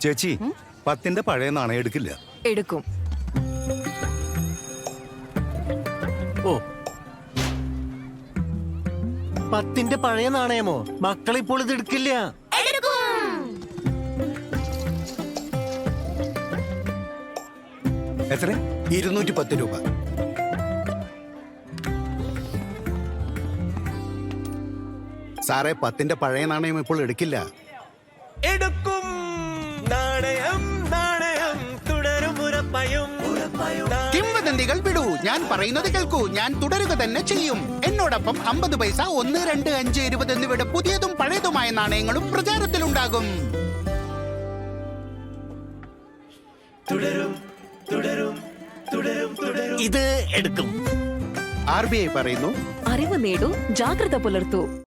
ചേച്ചി 10ന്റെ പഴയ നാണയം എടുക്കില്ല. എടുക്കും. ഓ, 10ന്റെ പഴയ നാണയമോ? മക്കളിപ്പോൾ ഇത് എടുക്കില്ല. എത്ര? 210 രൂപ. സാറേ, 10ന്റെ പഴയ നാണയം ഇപ്പോൾ എടുക്കില്ല. എടുക്കും. നാണയം നാണയം തുടരും ഉറപ്പായും. കിംവദന്തികൾ വിടൂ, ഞാൻ പറയുന്നത് കേൾക്കൂ. ഞാൻ തുടരുക തന്നെ ചെയ്യും. എന്നോടൊപ്പം 50 പൈസ, 1, 2, 5, 20 എന്നിവയുടെ പുതിയതും പഴയതുമായ നാണയങ്ങളും പ്രചാരത്തിലുണ്ടാകും. തുടരും തുടരും തുടരും തുടരും. ഇത് എടുക്കും. RBI പറയുന്നു, അറിവ് നേടൂ, ജാഗ്രത പുലർത്തൂ.